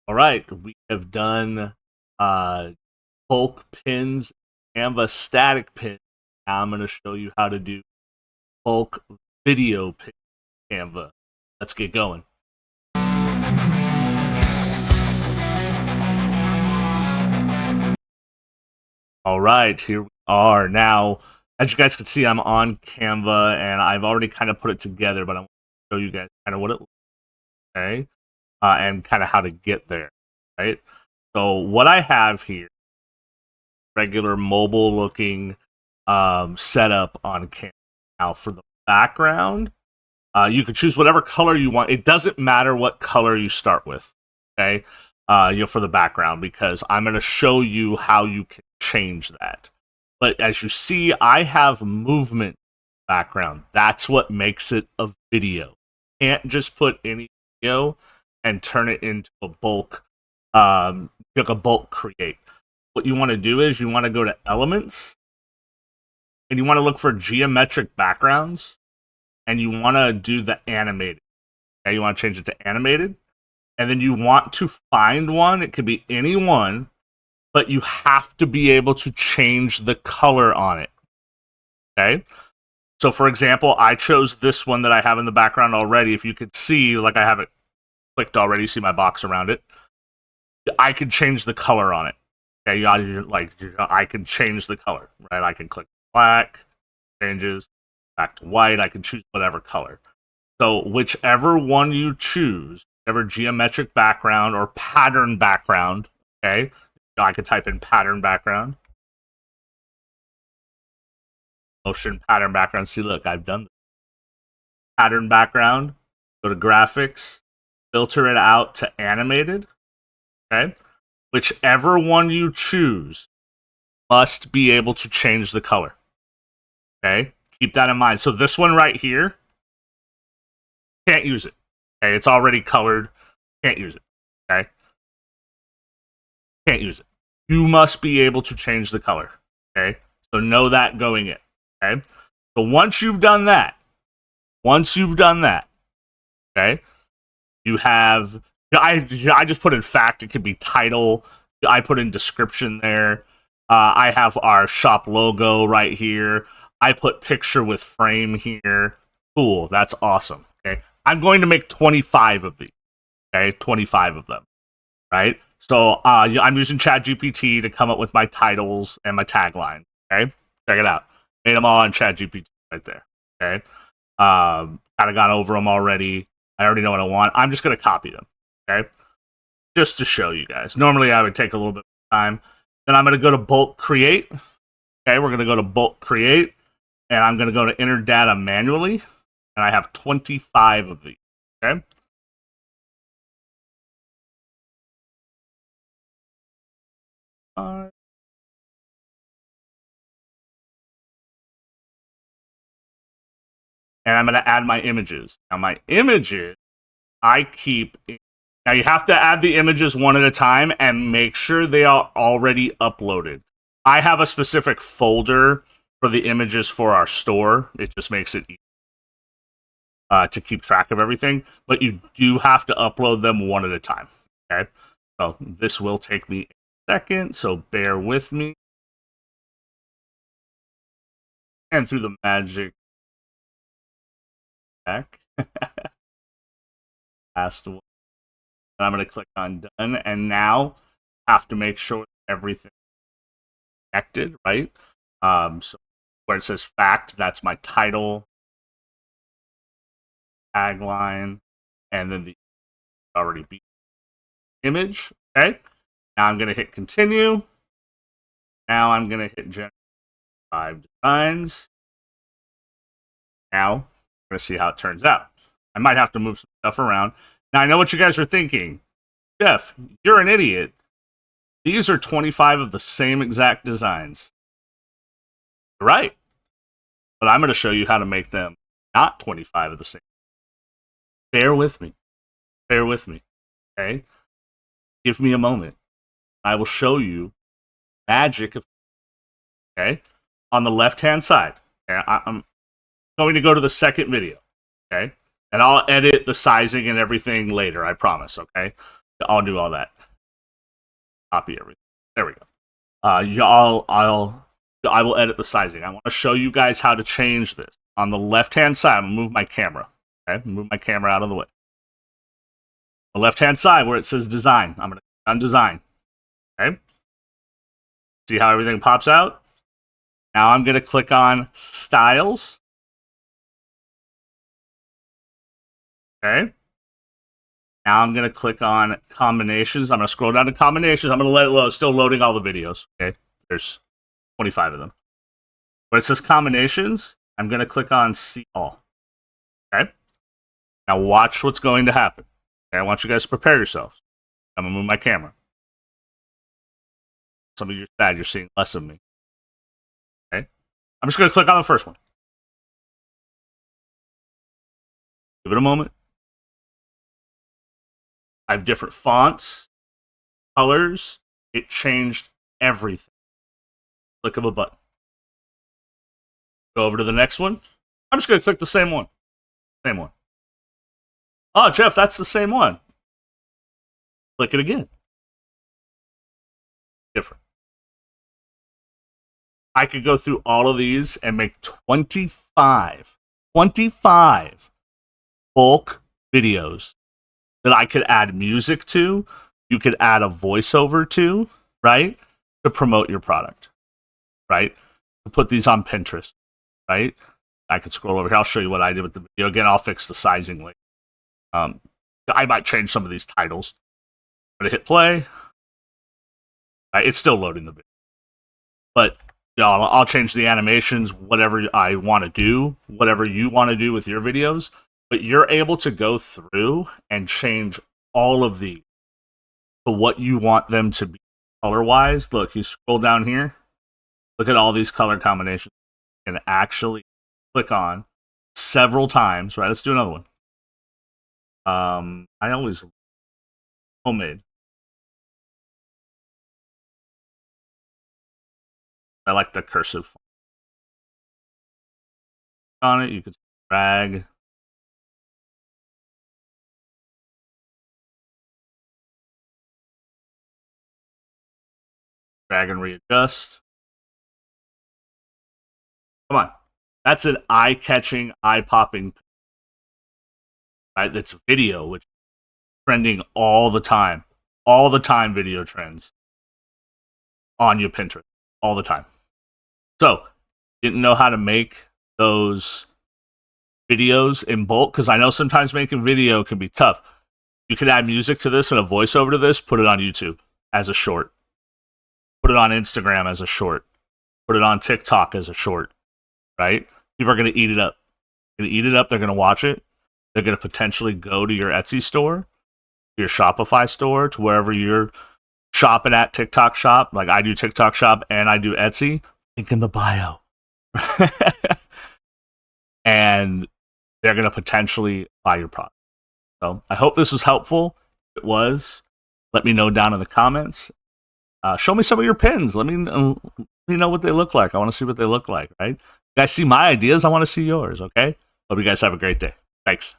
All right, we have done uh, bulk pins, Canva static pins. Now I'm going to show you how to do bulk video pin Canva. Let's get going. All right, here we are. Now, as you guys can see, I'm on Canva, and I've already kind of put it together, but I want to show you guys kind of what it looks like, okay? And kind of how to get there, right? So what I have here, regular mobile-looking setup on Canva. Now, for the background, you can choose whatever color you want. It doesn't matter what color you start with, okay? For the background, because I'm going to show you how you can change that. But as you see, I have movement background. That's what makes it a video. Can't just put any video and turn it into a bulk, like a bulk create. What you want to do is you want to go to Elements, and you want to look for geometric backgrounds, and you want to do the animated. Okay, you want to change it to animated, and then you want to find one. It could be any one, but you have to be able to change the color on it. Okay? So, for example, I chose this one that I have in the background already. If you could see, like I have it clicked already, see my box around it. I can change the color on it. Okay, I can change the color, right? I can click black, changes back to white. I can choose whatever color. So whichever one you choose, whatever geometric background or pattern background, okay? I could type in pattern background. Motion pattern background. See, look, I've done this. Pattern background. Go to graphics. Filter it out to animated. Okay? Whichever one you choose must be able to change the color. Okay? Keep that in mind. So this one right here, can't use it. Okay? It's already colored. Can't use it. Okay? Can't use it. You must be able to change the color. Okay? So know that going in. Okay? So once you've done that, okay, you have, I just put in fact, it could be title. I put in description there. I have our shop logo right here. I put picture with frame here. Cool, that's awesome. Okay, I'm going to make 25 of these. Okay, 25 of them. Right. So I'm using ChatGPT to come up with my titles and my tagline. Okay, check it out. Made them all on ChatGPT right there. Okay, kind of gone over them already. I already know what I want. I'm just gonna copy them. Okay, just to show you guys. Normally I would take a little bit of time. Then I'm gonna go to bulk create. Okay, we're gonna go to bulk create, and I'm gonna go to enter data manually, and I have 25 of these. Okay. And I'm going to add my images. Now, my images, I keep. Now, you have to add the images one at a time and make sure they are already uploaded. I have a specific folder for the images for our store. It just makes it easy to keep track of everything. But you do have to upload them one at a time. Okay? So, this will take me a second, so bear with me. And through the magic back. Last one. And I'm going to click on done. And now I have to make sure everything is connected, right? So where it says fact, that's my title, tagline, and then the already be image. Okay. Now I'm going to hit continue. Now I'm going to hit generate 5 designs. Now we're going to see how it turns out. I might have to move some stuff around. Now I know what you guys are thinking. Jeff, you're an idiot. These are 25 of the same exact designs. You're right. But I'm going to show you how to make them not 25 of the same. Bear with me. Bear with me. Okay? Give me a moment. I will show you magic of. Okay? On the left-hand side. Okay? I'm going to go to the second video. Okay? And I'll edit the sizing and everything later, I promise. Okay? I'll do all that. Copy everything. There we go. I will edit the sizing. I want to show you guys how to change this. On the left-hand side, I'm going to move my camera. Okay, move my camera out of the way. The left-hand side where it says design, I'm going to click on design. Okay. See how everything pops out? Now I'm going to click on styles. Okay. Now I'm going to click on combinations. I'm going to scroll down to combinations. I'm going to let it load. Still loading all the videos. Okay. There's 25 of them. Where it says combinations, I'm going to click on see all. Okay. Now watch what's going to happen. Okay. I want you guys to prepare yourselves. I'm going to move my camera. Some of you are sad you're seeing less of me. Okay. I'm just going to click on the first one. Give it a moment. I have different fonts, colors. It changed everything. Click of a button. Go over to the next one. I'm just going to click the same one. Same one. Oh, Jeff, that's the same one. Click it again. Different. I could go through all of these and make 25 bulk videos that I could add music to, you could add a voiceover to, right? To promote your product, right? To put these on Pinterest, right? I could scroll over here. I'll show you what I did with the video. Again, I'll fix the sizing later. I might change some of these titles. I'm going to hit play. Right, it's still loading the video. But you know, I'll change the animations, whatever I want to do, whatever you want to do with your videos. But you're able to go through and change all of these to what you want them to be color-wise. Look, you scroll down here. Look at all these color combinations. You can actually click on several times. Right, let's do another one. I always homemade. I like the cursive font. On it, you could drag. Drag and readjust. Come on. That's an eye-catching, eye-popping. Right? That's video, which is trending all the time. All the time video trends on your Pinterest. All the time. So, didn't know how to make those videos in bulk, because I know sometimes making video can be tough. You could add music to this and a voiceover to this, put it on YouTube as a short. Put it on Instagram as a short. Put it on TikTok as a short. Right? People are going to eat it up. They're going to eat it up. They're going to watch it. They're going to potentially go to your Etsy store, your Shopify store, to wherever you're shopping at, TikTok shop. Like I do TikTok shop and I do Etsy. Link in the bio. And they're going to potentially buy your product. So I hope this was helpful. If it was, let me know down in the comments. Show me some of your pins. Let me know what they look like. I want to see what they look like, right? You guys see my ideas. I want to see yours, okay? Hope you guys have a great day. Thanks.